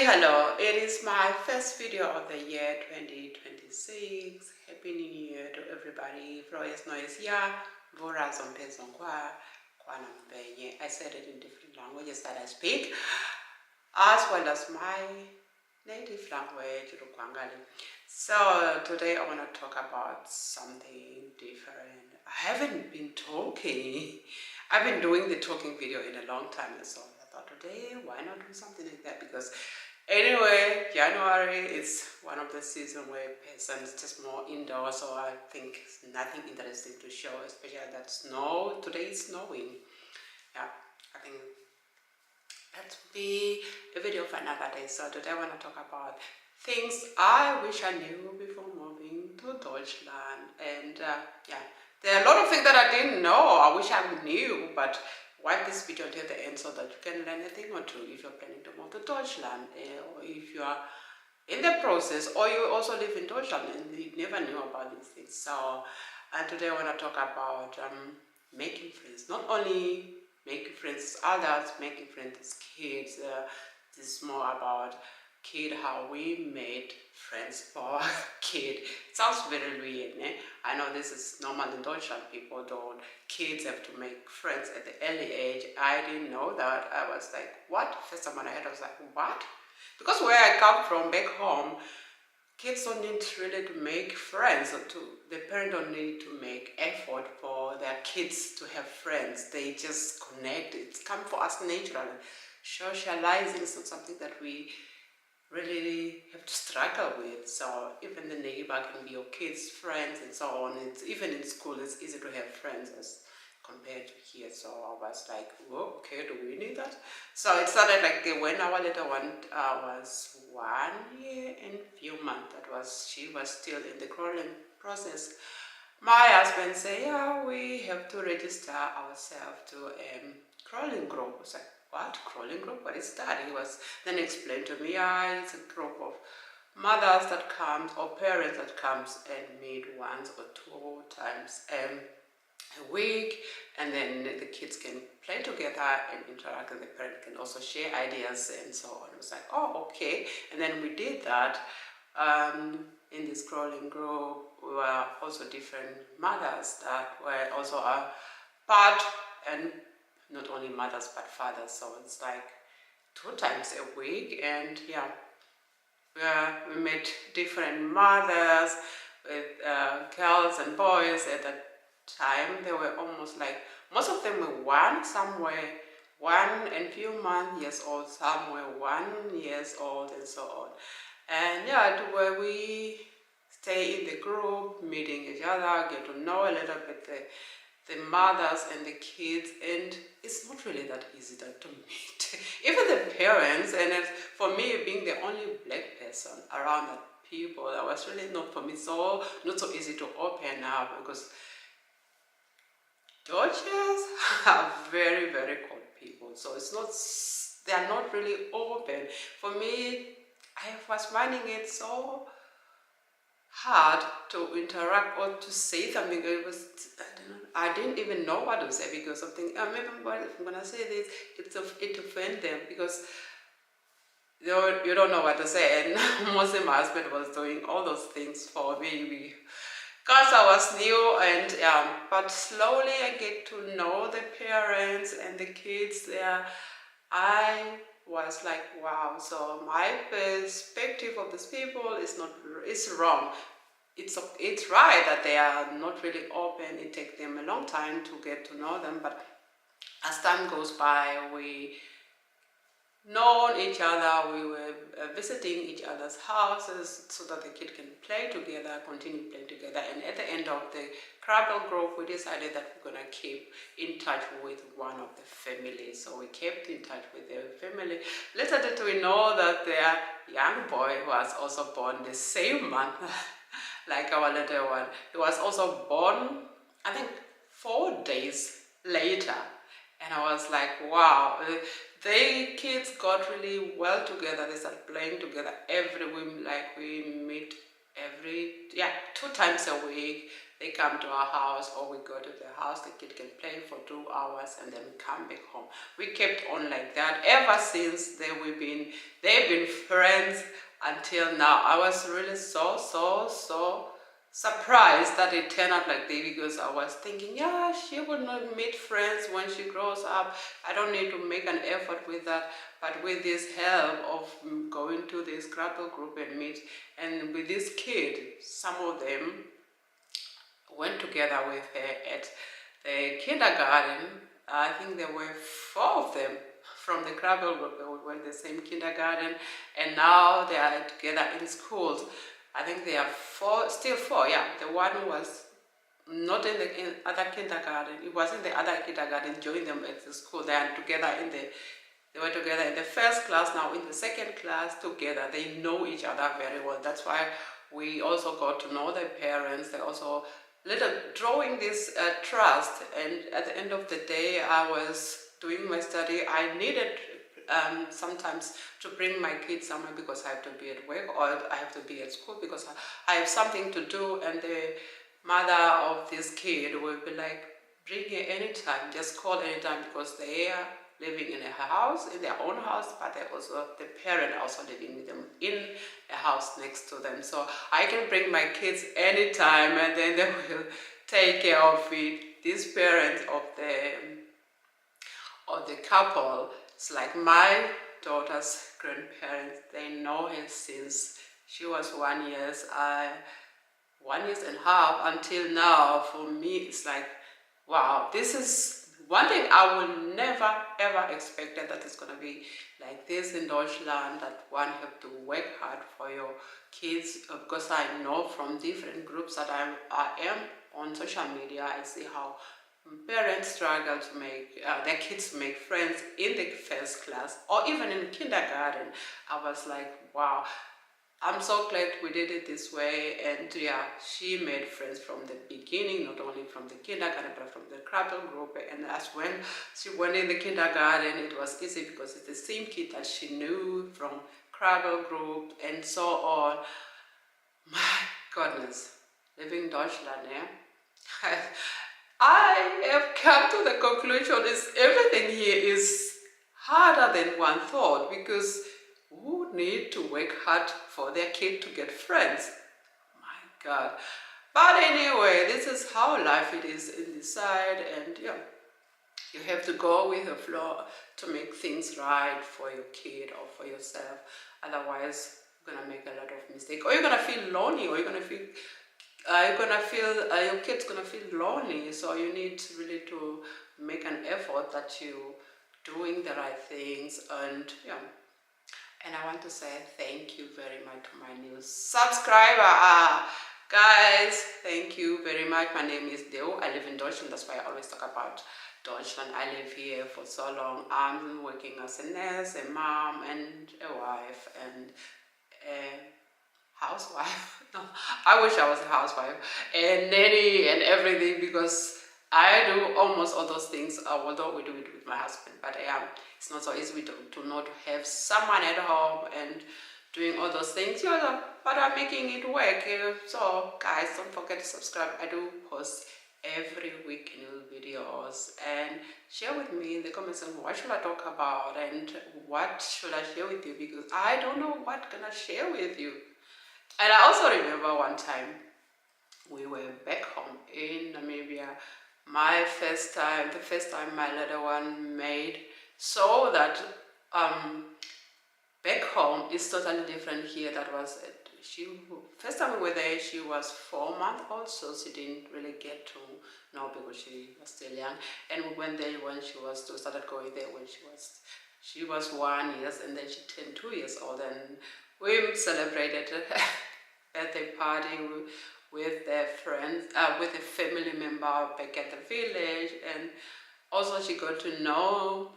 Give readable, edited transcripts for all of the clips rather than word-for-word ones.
Hello. It is my first video of the year 2026. Happy New Year to everybody. Flores noise here. Vora zompezongwa. Kwana mbenye. I said it in different languages that I speak, as well as my native language, Rukwangali. So today I want to talk about something different. I haven't been talking. I've been doing the talking video in a long time, so I thought today, why not do something like that? Because anyway, January is one of the seasons where persons just more indoors, so I think nothing interesting to show, especially that snow. Today is snowing. Yeah, I think that will be a video for another day. So today I want to talk about things I wish I knew before moving to Deutschland. And yeah, there are a lot of things that I didn't know. I wish I knew, but watch this video until the end so that you can learn a thing or two if you're planning to move to Deutschland, or if you are in the process, or you also live in Deutschland and you never knew about these things. So today I want to talk about making friends. Not only making friends as adults, making friends as kids. This is more about how we made friends for kid. It sounds very weird, né? I know this is normal in Deutschland. People don't, kids have to make friends at the early age. I didn't know that. I was like, what? First time when I heard, I was like, what? Because where I come from, back home, kids don't need really to make friends, or the parent don't need to make effort for their kids to have friends. They just connect. It's come for us naturally. Socializing is not something that we really have to struggle with. So even the neighbor can be your kids' friends and so on. It's even in school, it's easy to have friends as compared to here. So I was like, oh, okay, do we need that? So it started like when our little one was 1 year and few months. She was still in the crawling process. My husband said, yeah, we have to register ourselves to a crawling group. I was like, what? Crawling group? What is that? He was then explained to me, yeah, it's a group of mothers that comes, or parents that comes and meet once or 2 times a week, and then the kids can play together and interact, and the parent can also share ideas and so on. It was like, oh, okay. And then we did that. In this crawling group, we were also different mothers that were also a part, and not only mothers but fathers. So it's like 2 times a week, and yeah, we met different mothers with girls and boys. At that time, they were almost like, most of them were some were 1 and few years old, some were 1 years old, and so on. And yeah, where we stay in the group, meeting each other, get to know a little bit the mothers and the kids, and it's not really that easy to meet. Even the parents, and for me, being the only black person around the people, that was really not for me, not so easy to open up, because Dodgers are very, very cold people. So they are not really open. For me, I was finding it so hard to interact or to say something. It was, I didn't even know what to say, because something, maybe I'm gonna say this, it offends them, because you don't know what to say. And mostly my husband was doing all those things for me, because I was new. And but slowly I get to know the parents and the kids there. I was like, wow, so my perspective of these people is wrong. It's right that they are not really open. It takes them a long time to get to know them, but as time goes by, we known each other. We were visiting each other's houses so that the kid can play together, continue playing together. And at the end of the Crabble group, we decided that we're gonna keep in touch with one of the families. So we kept in touch with their family. Little did we know that their young boy was also born the same month like our little one. He was also born, I think, 4 days later. And I was like, wow, they kids got really well together. They started playing together every week. Like we meet 2 times a week. they come to our house, or we go to their house, the kid can play for 2 hours and then we come back home. We kept on like that ever since they've been friends until now. I was really so surprised that it turned out like this, because I was thinking, yeah, she would not meet friends when she grows up. I don't need to make an effort with that. But with this help of going to this Scrabble group and meet, and with this kid, some of them went together with her at the kindergarten. I think there were 4 of them from the Scrabble group. They were in the same kindergarten, and now they are together in schools. I think they are 4, still 4, yeah. The one who was not in the other kindergarten, it was in the other kindergarten, joined them at the school. They are together they were together in the first class, now in the second class together. They know each other very well. That's why we also got to know their parents. They also drawing this trust. And at the end of the day, I was doing my study. I needed sometimes to bring my kids somewhere because I have to be at work, or I have to be at school because I have something to do. And the mother of this kid will be like, bring her anytime, just call anytime, because they are living in a house, in their own house, but the parent also living with them in a house next to them. So I can bring my kids anytime, and then they will take care of it. These parents of the couple, it's like my daughter's grandparents. They know her since she was 1 year, 1.5 years until now. For me, it's like, wow, this is one thing I will never ever expected, that it's gonna be like this in Deutschland, that one have to work hard for your kids. Because I know from different groups that I am on social media, I see how parents struggle to make their kids to make friends in the first class or even in kindergarten. I was like, wow, I'm so glad we did it this way. And yeah, she made friends from the beginning, not only from the kindergarten, but from the Scrabble group. And as when she went in the kindergarten, it was easy because it's the same kid that she knew from Scrabble group and so on. My goodness, living in Deutschland, yeah? I have come to the conclusion is everything here is harder than one thought, because who need to work hard for their kid to get friends? My God. But anyway, this is how life it is in this side, and yeah, you have to go with the flow to make things right for your kid or for yourself. Otherwise, you're gonna make a lot of mistakes, or you're gonna feel lonely, or you're gonna feel your kid's gonna feel lonely. So you need really to make an effort that you doing the right things. And yeah, and I want to say thank you very much to my new subscriber. Guys, thank you very much. My name is Deo. I live in Deutschland. That's why I always talk about Deutschland. I live here for so long. I'm working as a nurse, a mom, and a wife, and a housewife. No, I wish I was a housewife, and nanny and everything, because I do almost all those things, although we do it with my husband. But it's not so easy to not have someone at home and doing all those things. Yeah, but I'm making it work. So guys, don't forget to subscribe. I do post every week new videos, and share with me in the comments section what should I talk about and what should I share with you, because I don't know what can I share with you. And I also remember one time we were back home in Namibia. The first time my little one made, so that back home is totally different here. That was it. First time we were there, she was 4 months old, so she didn't really get to know because she was still young. And we went there when she started going there when she was 1 year, and then she turned 2 years old, and we celebrated a birthday party with their friends, with a family member back at the village. And also she got to know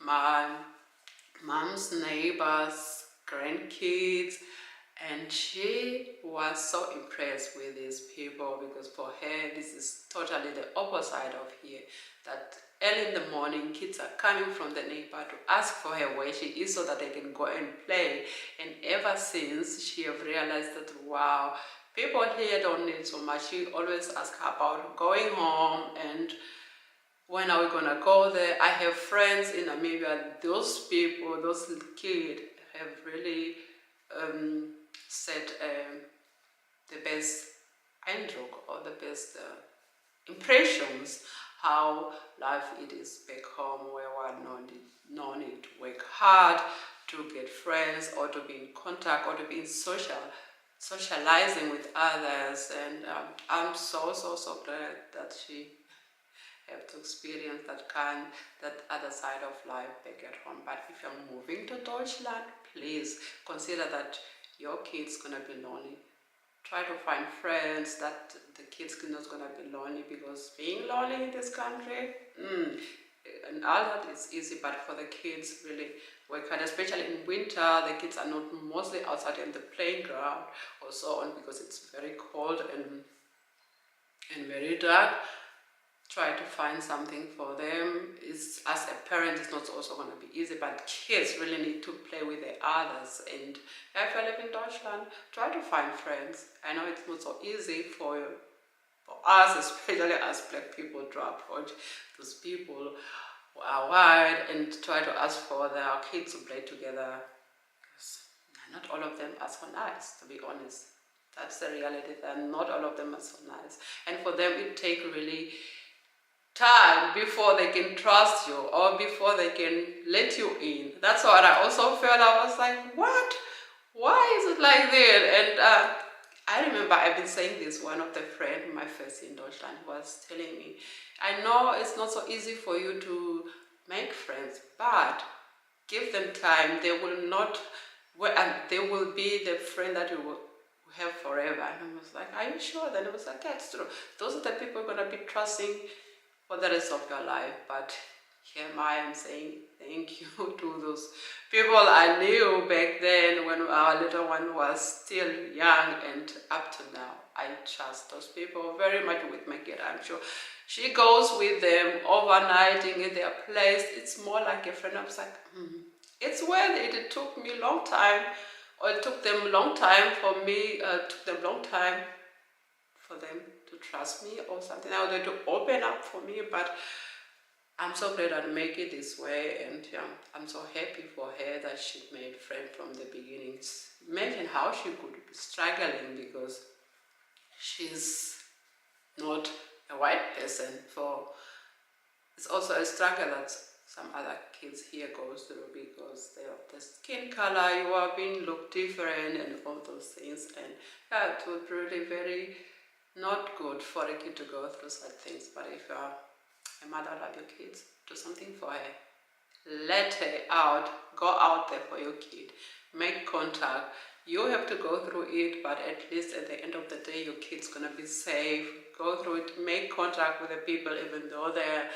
my mom's neighbors, grandkids, and she was so impressed with these people, because for her this is totally the opposite of here, that early in the morning kids are coming from the neighbor to ask for her where she is so that they can go and play. And ever since, she have realized that, wow, People here don't need so much. She always asks about going home and when are we gonna go there. I have friends in Namibia. Those people, those kids have really set the best eindruk or the best impressions how life it is back home, where one no need to work hard to get friends or to be in contact or to be in socializing with others. And I'm so glad that she have to experience that other side of life back at home. But if you're moving to Deutschland, please consider that your kid's gonna be lonely. Try to find friends that the kids are not gonna be lonely, because being lonely in this country, and all that is easy, but for the kids really work hard, especially in winter. The kids are not mostly outside in the playground or so on, because it's very cold and very dark. Try to find something for them. As a parent, it's not also going to be easy, but kids really need to play with the others. And if you live in Deutschland, try to find friends. I know it's not so easy for us, especially as black people, to approach those people who are white and try to ask for their kids to play together. Because not all of them are so nice, to be honest. That's the reality, that not all of them are so nice. And for them, it takes really time before they can trust you or before they can let you in. That's what I also felt. I was like, what? Why is it like that? And I remember I've been saying this, one of the friends, my first in Deutschland, was telling me, I know it's not so easy for you to make friends, but give them time. They will not, and they will be the friend that you will have forever. And I was like, are you sure? Then I was like, yeah, it's true. Those are the people you're going to be trusting for the rest of your life. But here I am saying thank you to those people I knew back then when our little one was still young, and up to now. I trust those people very much with my kid. I'm sure she goes with them overnighting in their place. It's more like a friend. I was like, it's worth it. It took me a long time, or it took them a long time for me, took them a long time for them to trust me or something. I wanted to open up for me, but I'm so glad I make it this way. And yeah, I'm so happy for her that she made friends from the beginning. Imagine how she could be struggling, because she's not a white person. So it's also a struggle that some other kids here goes through, because they have the skin color, you are being looked different and all those things. And yeah, it was really very not good for a kid to go through such things. But if you're a mother, love your kids, do something for her. Let her out, go out there for your kid, make contact. You have to go through it, but at least at the end of the day, your kid's gonna be safe. Go through it, make contact with the people, even though they're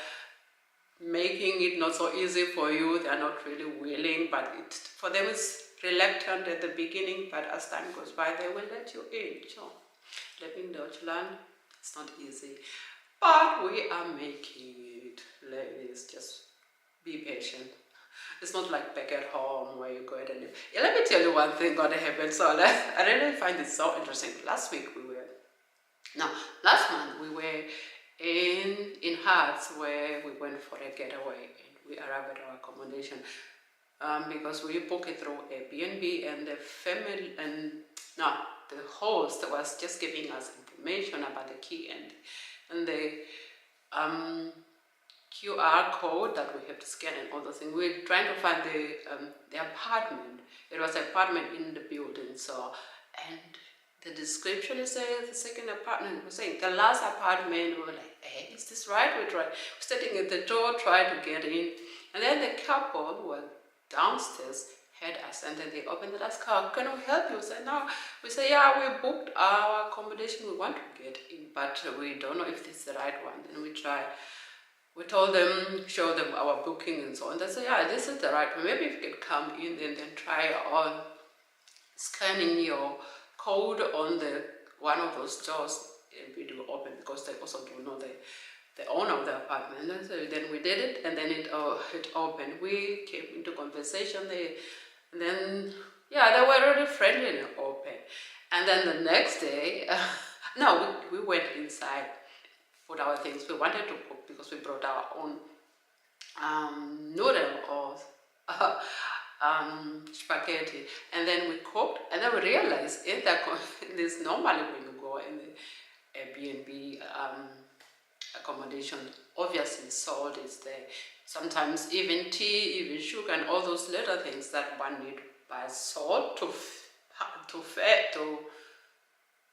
making it not so easy for you. They're not really willing, but for them it's reluctant at the beginning, but as time goes by, they will let you in. So living in Deutschland, it's not easy, but we are making it. Ladies, just be patient. It's not like back at home where you go ahead and live. Yeah, let me tell you one thing gonna happen. So I really find it so interesting. Last month we were in Hearts, where we went for a getaway, and we arrived at our accommodation because we booked it through Airbnb, and the family the host was just giving us information about the key and the QR code that we have to scan and all those things. We're trying to find the apartment. It was an apartment in the building. So, and the description says the second apartment. We're saying the last apartment. We were like, hey, is this right? We tried sitting at the door, trying to get in, and then the couple who were downstairs had us, and then they opened the last car. Can we help you? We said no. We say, yeah, we booked our accommodation. We want to get in, but we don't know if this is the right one. Then we tried. We told them, show them our booking and so on. They said, yeah, this is the right one. Maybe if you can come in and then try on scanning your code on the one of those doors, and it will open, because they also don't know the owner of the apartment. And so then we did it, and then it opened. We came into conversation there, and then yeah, they were really friendly and open. And then the next day, no, we went inside, put our things. We wanted to cook because we brought our own noodle or spaghetti, and then we cooked, and then we realized in that this normally when you go in the Airbnb accommodation, obviously salt is there. Sometimes even tea, even sugar, and all those little things that one need by salt to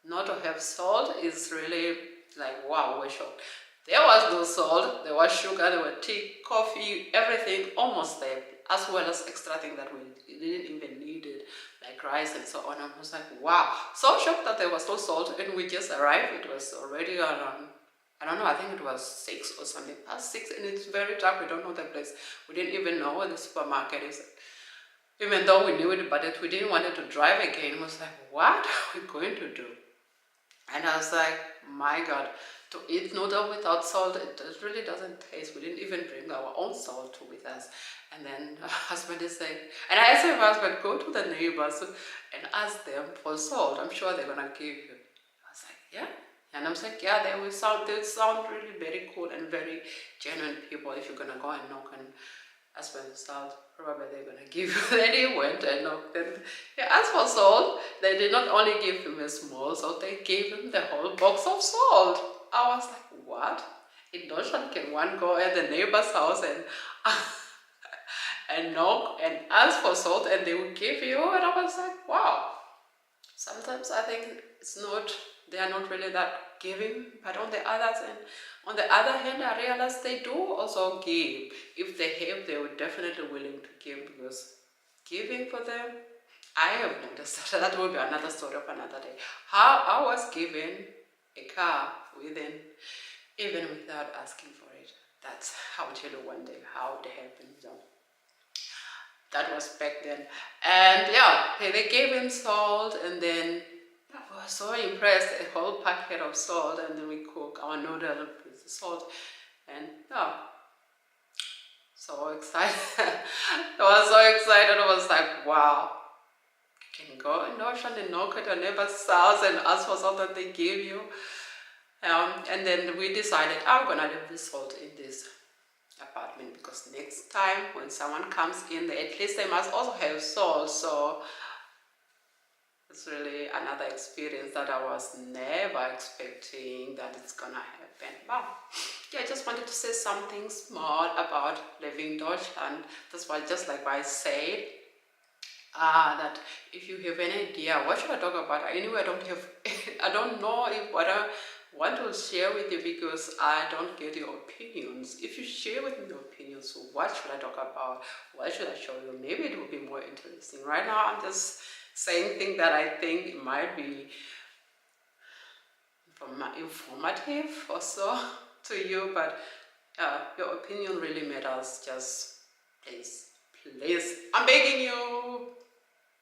not to have salt is really like, wow, we're shocked. There was no salt, there was sugar, there were tea, coffee, everything almost there, as well as extra things that we didn't even need it, like rice and so on. I was like, wow, so shocked that there was no salt, and we just arrived. It was already around, I don't know, I think it was 6 or something, past 6, and it's very dark. We don't know the place. We didn't even know where the supermarket is. Even though we knew it, but we didn't want it to drive again. It was like, what are we going to do? And I was like, my God, to eat noodle without salt, it really doesn't taste. We didn't even bring our own salt with us. And then my husband is saying, and I asked my husband, go to the neighbors and ask them for salt. I'm sure they're going to give you. I was like, yeah. And I was like, yeah, they sound really very cool and very genuine people. If you're going to go and knock and ask for salt, probably they're going to give you. Then he went and knocked and he asked for salt. They did not only give him a small salt, they gave him the whole box of salt. I was like, what? In Deutschland, can one go at the neighbor's house and and knock and ask for salt and they will give you? And I was like, wow. Sometimes I think they are not really that giving, but on the other hand, I realize they do also give. If they have, they were definitely willing to give, because giving for them, I have noticed that will be another story of another day. How I was given a car even without asking for it. That's how I'll tell you one day how it happened. So that was back then. And yeah, they gave him salt, and then I was so impressed, a whole packet of salt, and then we cook our noodle with the salt. And yeah, so excited. I was so excited. I was like, wow, you can go in Ocean and knock at your neighbor's house and ask for salt that they give you. And then we decided, I'm gonna leave the salt in this apartment, because next time when someone comes in there, at least they must also have salt. So it's really another experience that I was never expecting that it's gonna happen. But yeah, I just wanted to say something small about living in Deutschland. That's why, just like I said, that if you have any idea, what should I talk about? Anyway, I don't know if what I want to share with you, because I don't get your opinions. If you share with me your opinions, so what should I talk about? What should I show you? Maybe it will be more interesting. Right now, I'm just saying things that I think it might be informative or so to you, but your opinion really matters. Just please, I'm begging you,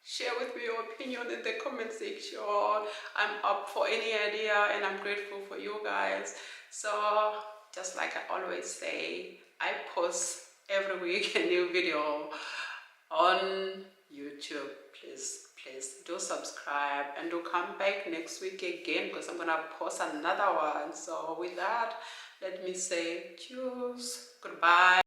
share with me your opinion in the comment section. I'm up for any idea, and I'm grateful for you guys. So just like I always say, I post every week a new video on YouTube. Please do subscribe, and do come back next week again, because I'm gonna post another one. So with that, let me say cheers, goodbye.